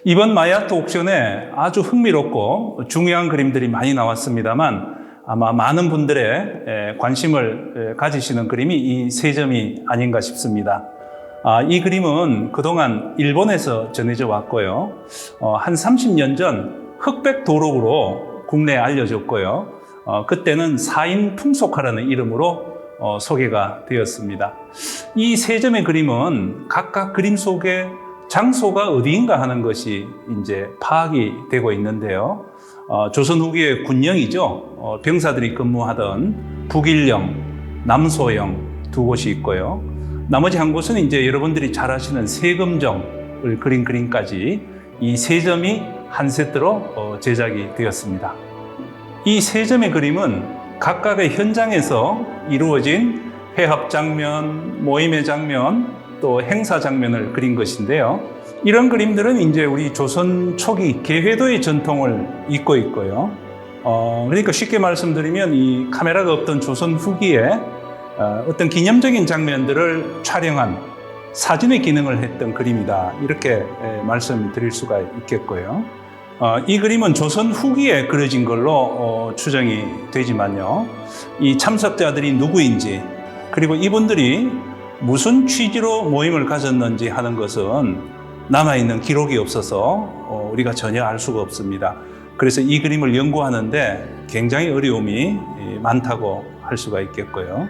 이번 마이아트 옥션에 아주 흥미롭고 중요한 그림들이 많이 나왔습니다만 아마 많은 분들의 관심을 가지시는 그림이 이 세 점이 아닌가 싶습니다. 이 그림은 그동안 일본에서 전해져 왔고요. 한 30년 전 흑백 도록으로 국내에 알려졌고요. 그때는 사인 풍속화라는 이름으로 소개가 되었습니다. 이 세 점의 그림은 각각 그림 속에 장소가 어디인가 하는 것이 이제 파악이 되고 있는데요. 조선 후기의 군영이죠. 병사들이 근무하던 북일령, 남소영 두 곳이 있고요. 나머지 한 곳은 이제 여러분들이 잘 아시는 세금정을 그린 그림까지 이 세 점이 한 세트로 제작이 되었습니다. 이 세 점의 그림은 각각의 현장에서 이루어진 회합 장면, 모임의 장면, 또 행사 장면을 그린 것인데요. 이런 그림들은 이제 우리 조선 초기 개회도의 전통을 잇고 있고요. 그러니까 쉽게 말씀드리면 이 카메라가 없던 조선 후기에 어떤 기념적인 장면들을 촬영한 사진의 기능을 했던 그림이다. 이렇게 말씀드릴 수가 있겠고요. 이 그림은 조선 후기에 그려진 걸로 추정이 되지만요. 이 참석자들이 누구인지 그리고 이분들이 무슨 취지로 모임을 가졌는지 하는 것은 남아있는 기록이 없어서 우리가 전혀 알 수가 없습니다. 그래서 이 그림을 연구하는데 굉장히 어려움이 많다고 할 수가 있겠고요.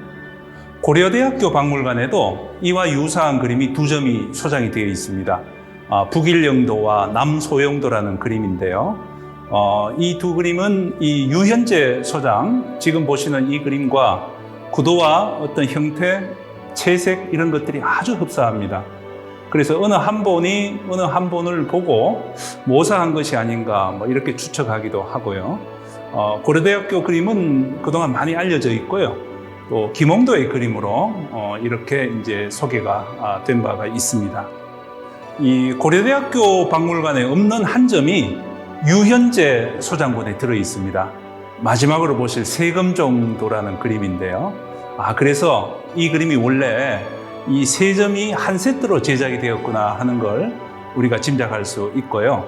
고려대학교 박물관에도 이와 유사한 그림이 두 점이 소장이 되어 있습니다. 북일령도와 남소영도라는 그림인데요. 이 두 그림은 이 유현재 소장, 지금 보시는 이 그림과 구도와 어떤 형태, 채색 이런 것들이 아주 흡사합니다. 그래서 어느 한 본을 보고 모사한 것이 아닌가 뭐 이렇게 추측하기도 하고요. 고려대학교 그림은 그동안 많이 알려져 있고요. 또 김홍도의 그림으로 이렇게 이제 소개가 된 바가 있습니다. 이 고려대학교 박물관에 없는 한 점이 유현재 소장본에 들어 있습니다. 마지막으로 보실 세금정도라는 그림인데요. 그래서 이 그림이 원래 이 세 점이 한 세트로 제작이 되었구나 하는 걸 우리가 짐작할 수 있고요.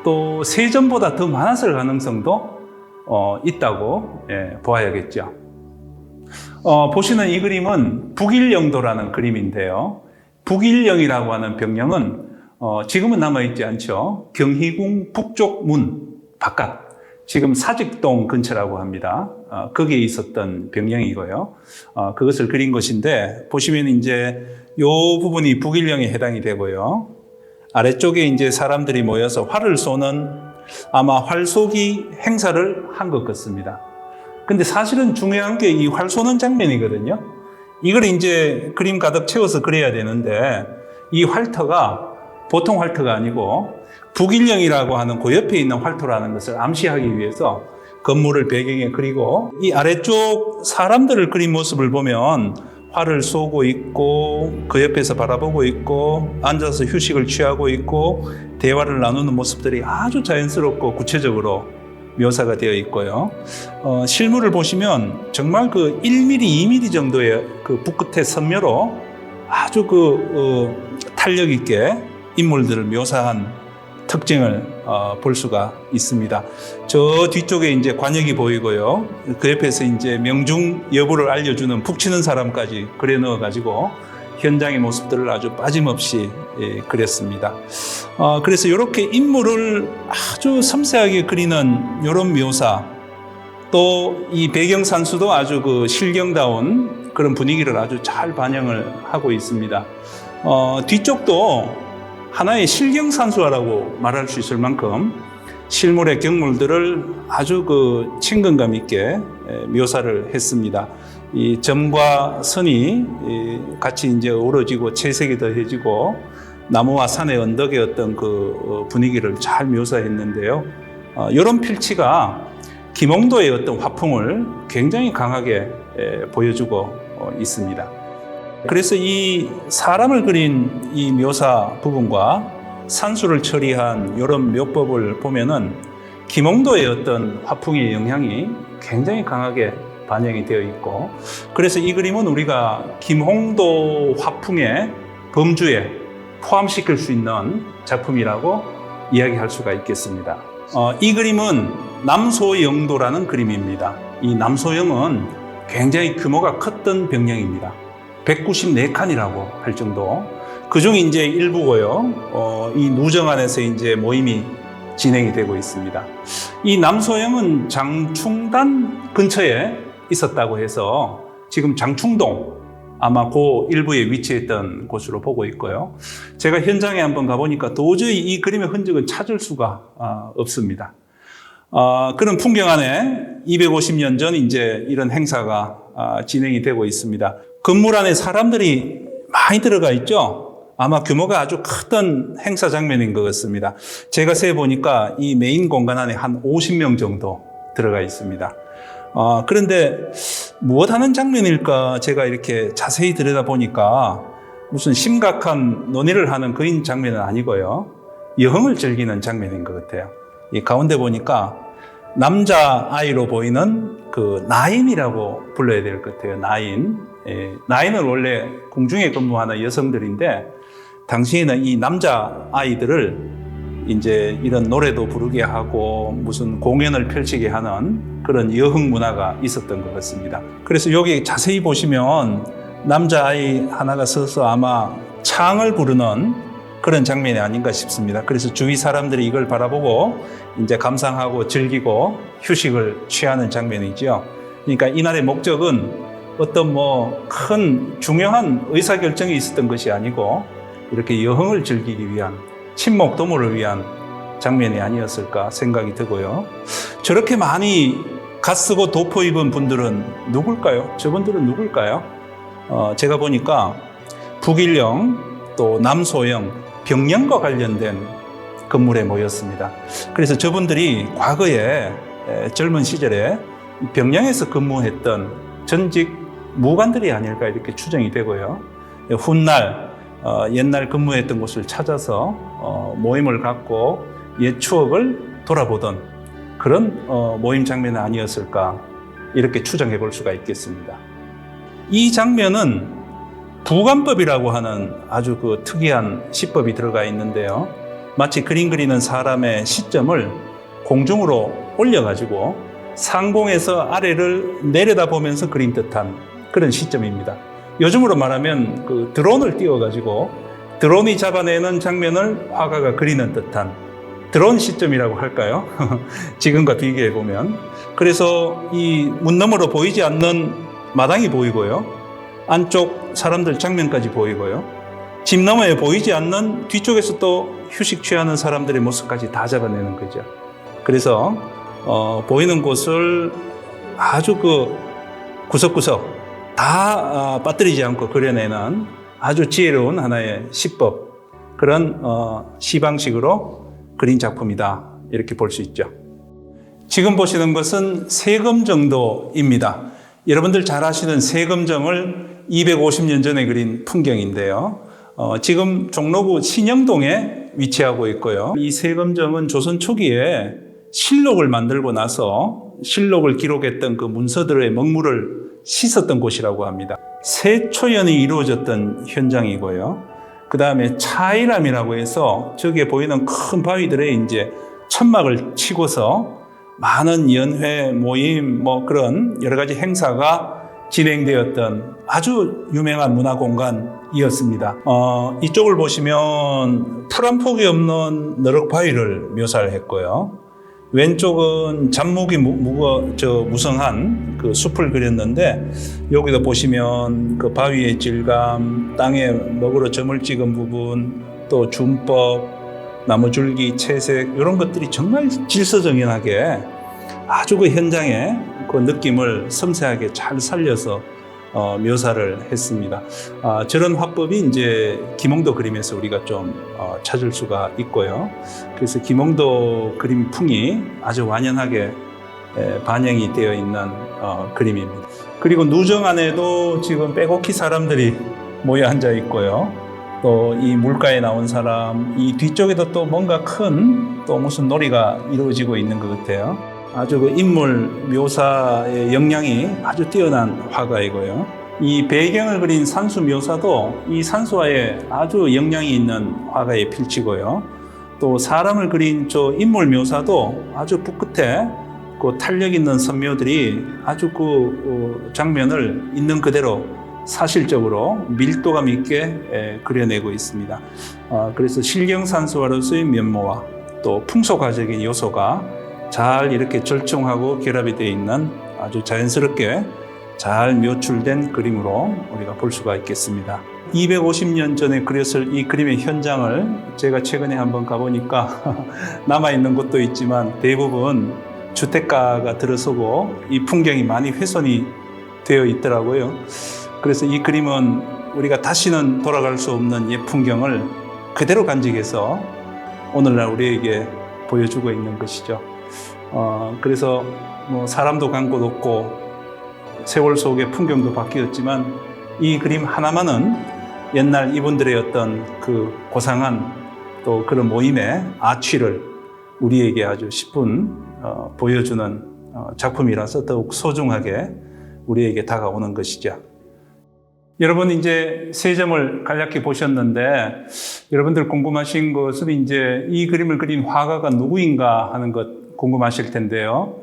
또 세 점보다 더 많았을 가능성도 있다고 보아야겠죠. 보시는 이 그림은 북일령도라는 그림인데요. 북일령이라고 하는 병령은 지금은 남아있지 않죠. 경희궁 북쪽 문 바깥, 지금 사직동 근처라고 합니다. 거기에 있었던 병령이고요. 그것을 그린 것인데 보시면 이제 이 부분이 북일령에 해당이 되고요. 아래쪽에 이제 사람들이 모여서 활을 쏘는 아마 활쏘기 행사를 한 것 같습니다. 근데 사실은 중요한 게 이 활 쏘는 장면이거든요. 이걸 이제 그림 가득 채워서 그려야 되는데 이 활터가 보통 활터가 아니고 북일령이라고 하는 그 옆에 있는 활터라는 것을 암시하기 위해서 건물을 배경에 그리고 이 아래쪽 사람들을 그린 모습을 보면 활을 쏘고 있고 그 옆에서 바라보고 있고 앉아서 휴식을 취하고 있고 대화를 나누는 모습들이 아주 자연스럽고 구체적으로 묘사가 되어 있고요. 실물을 보시면 정말 그 1mm, 2mm 정도의 그 붓끝의 선묘로 아주 탄력 있게 인물들을 묘사한 특징을 볼 수가 있습니다. 저 뒤쪽에 이제 관역이 보이고요. 그 옆에서 이제 명중 여부를 알려주는 북 치는 사람까지 그려 넣어가지고 현장의 모습들을 아주 빠짐없이 그렸습니다. 그래서 이렇게 인물을 아주 섬세하게 그리는 이런 묘사, 또 이 배경 산수도 아주 그 실경다운 그런 분위기를 아주 잘 반영을 하고 있습니다. 뒤쪽도 하나의 실경산수화라고 말할 수 있을 만큼 실물의 경물들을 아주 그 친근감 있게 묘사를 했습니다. 이 점과 선이 같이 이제 어우러지고 채색이 더해지고 나무와 산의 언덕의 어떤 그 분위기를 잘 묘사했는데요. 이런 필치가 김홍도의 어떤 화풍을 굉장히 강하게 보여주고 있습니다. 그래서 이 사람을 그린 이 묘사 부분과 산수를 처리한 이런 묘법을 보면은 김홍도의 어떤 화풍의 영향이 굉장히 강하게 반영이 되어 있고, 그래서 이 그림은 우리가 김홍도 화풍의 범주에 포함시킬 수 있는 작품이라고 이야기할 수가 있겠습니다. 이 그림은 남소영도라는 그림입니다. 이 남소영은 굉장히 규모가 컸던 병영입니다. 194칸이라고 할 정도. 그중 이제 일부고요. 이 누정 안에서 이제 모임이 진행이 되고 있습니다. 이 남소영은 장충단 근처에 있었다고 해서 지금 장충동 아마 그 일부에 위치했던 곳으로 보고 있고요. 제가 현장에 한번 가보니까 도저히 이 그림의 흔적은 찾을 수가 없습니다. 그런 풍경 안에 250년 전 이제 이런 행사가 진행이 되고 있습니다. 건물 안에 사람들이 많이 들어가 있죠. 아마 규모가 아주 크던 행사 장면인 것 같습니다. 제가 세보니까 이 메인 공간 안에 한 50명 정도 들어가 있습니다. 그런데 무엇 하는 장면일까 제가 이렇게 자세히 들여다보니까 무슨 심각한 논의를 하는 그런 장면은 아니고요. 여흥을 즐기는 장면인 것 같아요. 이 가운데 보니까 남자아이로 보이는 그 나인이라고 불러야 될 것 같아요. 나인. 나인은 원래 궁중에 근무하는 여성들인데 당시에는 이 남자아이들을 이제 이런 노래도 부르게 하고 무슨 공연을 펼치게 하는 그런 여흥 문화가 있었던 것 같습니다. 그래서 여기 자세히 보시면 남자아이 하나가 서서 아마 창을 부르는 그런 장면이 아닌가 싶습니다. 그래서 주위 사람들이 이걸 바라보고 이제 감상하고 즐기고 휴식을 취하는 장면이죠. 그러니까 이날의 목적은 어떤 큰 중요한 의사결정이 있었던 것이 아니고 이렇게 여흥을 즐기기 위한 친목 도모를 위한 장면이 아니었을까 생각이 들고요. 저렇게 많이 갓쓰고 도포 입은 분들은 누굴까요? 저분들은 누굴까요? 제가 보니까 북일령 또 남소영 병영과 관련된 건물에 모였습니다. 그래서 저분들이 과거에 젊은 시절에 병영에서 근무했던 전직 무관들이 아닐까 이렇게 추정이 되고요. 훗날 옛날 근무했던 곳을 찾아서 모임을 갖고 옛 추억을 돌아보던 그런 모임 장면은 아니었을까 이렇게 추정해 볼 수가 있겠습니다. 이 장면은 부관법이라고 하는 아주 그 특이한 시법이 들어가 있는데요. 마치 그림 그리는 사람의 시점을 공중으로 올려가지고 상공에서 아래를 내려다보면서 그린 듯한 그런 시점입니다. 요즘으로 말하면 그 드론을 띄워가지고 드론이 잡아내는 장면을 화가가 그리는 듯한 드론 시점이라고 할까요? 지금과 비교해 보면. 그래서 이 문 너머로 보이지 않는 마당이 보이고요. 안쪽 사람들 장면까지 보이고요. 집 너머에 보이지 않는 뒤쪽에서 또 휴식 취하는 사람들의 모습까지 다 잡아내는 거죠. 그래서 보이는 곳을 아주 그 구석구석 다 빠뜨리지 않고 그려내는 아주 지혜로운 하나의 시법, 그런 시방식으로 그린 작품이다 이렇게 볼 수 있죠. 지금 보시는 것은 세검정도입니다. 여러분들 잘 아시는 세검정을 250년 전에 그린 풍경인데요. 지금 종로구 신영동에 위치하고 있고요. 이 세검정은 조선 초기에 실록을 만들고 나서 실록을 기록했던 그 문서들의 먹물을 씻었던 곳이라고 합니다. 세초연이 이루어졌던 현장이고요. 그 다음에 차이람이라고 해서 저기에 보이는 큰 바위들에 이제 천막을 치고서 많은 연회, 모임, 그런 여러 가지 행사가 진행되었던 아주 유명한 문화공간이었습니다. 이쪽을 보시면 풀 한 폭이 없는 너럭 바위를 묘사를 했고요. 왼쪽은 잡목이 무성한 그 숲을 그렸는데 여기도 보시면 그 바위의 질감, 땅에 먹으로 점을 찍은 부분, 또 준법, 나무줄기, 채색 이런 것들이 정말 질서정연하게 아주 그 현장의 그 느낌을 섬세하게 잘 살려서 묘사를 했습니다. 저런 화법이 이제 김홍도 그림에서 우리가 좀 찾을 수가 있고요. 그래서 김홍도 그림풍이 아주 완연하게 반영이 되어 있는 그림입니다. 그리고 누정 안에도 지금 빼곡히 사람들이 모여 앉아 있고요. 또 이 물가에 나온 사람, 이 뒤쪽에도 또 뭔가 큰 또 무슨 놀이가 이루어지고 있는 것 같아요. 아주 그 인물 묘사의 역량이 아주 뛰어난 화가이고요. 이 배경을 그린 산수 묘사도 이 산수와의 아주 역량이 있는 화가의 필치고요. 또 사람을 그린 저 인물 묘사도 아주 붓끝에 그 탄력 있는 선묘들이 아주 그 장면을 있는 그대로 사실적으로 밀도감 있게 그려내고 있습니다. 그래서 실경산수화로서의 면모와 또 풍속화적인 요소가 잘 이렇게 절충하고 결합이 되어 있는 아주 자연스럽게 잘 묘출된 그림으로 우리가 볼 수가 있겠습니다. 250년 전에 그렸을 이 그림의 현장을 제가 최근에 한번 가보니까 남아있는 곳도 있지만 대부분 주택가가 들어서고 이 풍경이 많이 훼손이 되어 있더라고요. 그래서 이 그림은 우리가 다시는 돌아갈 수 없는 옛 풍경을 그대로 간직해서 오늘날 우리에게 보여주고 있는 것이죠. 그래서 뭐 사람도 간 곳 없고 세월 속의 풍경도 바뀌었지만 이 그림 하나만은 옛날 이분들의 어떤 그 고상한 또 그런 모임의 아취를 우리에게 아주 10분 보여주는 작품이라서 더욱 소중하게 우리에게 다가오는 것이죠. 여러분 이제 세 점을 간략히 보셨는데 여러분들 궁금하신 것은 이제 이 그림을 그린 화가가 누구인가 하는 것 궁금하실 텐데요.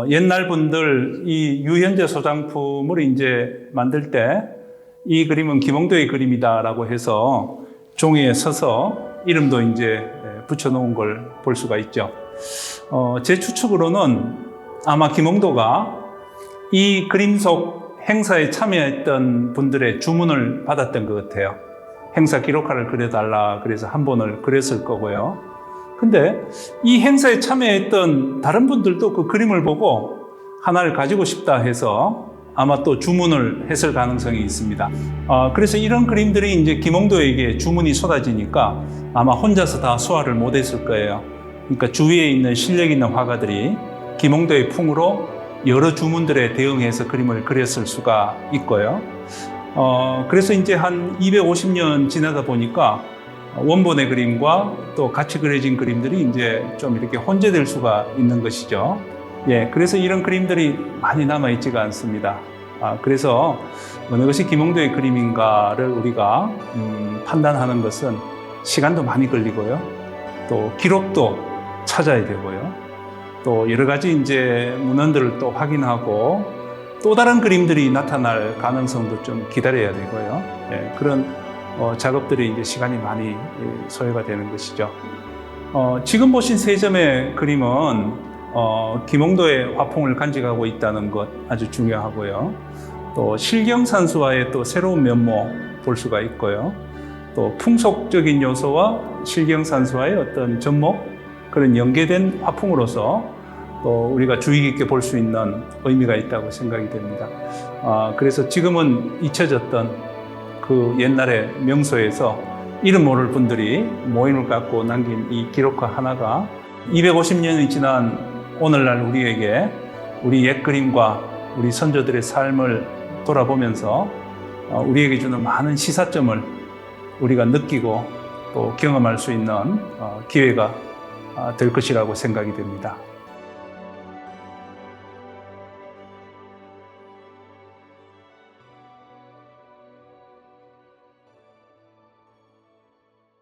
옛날 분들 이 유현재 소장품을 이제 만들 때 이 그림은 김홍도의 그림이다라고 해서 종이에 서서 이름도 이제 붙여놓은 걸 볼 수가 있죠. 제 추측으로는 아마 김홍도가 이 그림 속 행사에 참여했던 분들의 주문을 받았던 것 같아요. 행사 기록화를 그려달라 그래서 한 번을 그렸을 거고요. 근데 이 행사에 참여했던 다른 분들도 그 그림을 보고 하나를 가지고 싶다 해서 아마 또 주문을 했을 가능성이 있습니다. 그래서 이런 그림들이 이제 김홍도에게 주문이 쏟아지니까 아마 혼자서 다 소화를 못했을 거예요. 그러니까 주위에 있는 실력 있는 화가들이 김홍도의 풍으로 여러 주문들에 대응해서 그림을 그렸을 수가 있고요. 그래서 이제 한 250년 지나다 보니까 원본의 그림과 또 같이 그려진 그림들이 이제 좀 이렇게 혼재될 수가 있는 것이죠. 예, 그래서 이런 그림들이 많이 남아있지가 않습니다. 그래서 어느 것이 김홍도의 그림인가를 우리가 판단하는 것은 시간도 많이 걸리고요. 또 기록도 찾아야 되고요. 또 여러 가지 이제 문헌들을 또 확인하고 또 다른 그림들이 나타날 가능성도 좀 기다려야 되고요. 예, 그런 작업들이 이제 시간이 많이 소요가 되는 것이죠. 지금 보신 세 점의 그림은 김홍도의 화풍을 간직하고 있다는 것 아주 중요하고요. 또 실경산수화의 또 새로운 면모 볼 수가 있고요. 또 풍속적인 요소와 실경산수화의 어떤 접목 그런 연계된 화풍으로서 또 우리가 주의 깊게 볼 수 있는 의미가 있다고 생각이 됩니다. 그래서 지금은 잊혀졌던 그 옛날의 명소에서 이름 모를 분들이 모임을 갖고 남긴 이 기록화 하나가 250년이 지난 오늘날 우리에게 우리 옛 그림과 우리 선조들의 삶을 돌아보면서 우리에게 주는 많은 시사점을 우리가 느끼고 또 경험할 수 있는 기회가 될 것이라고 생각이 됩니다.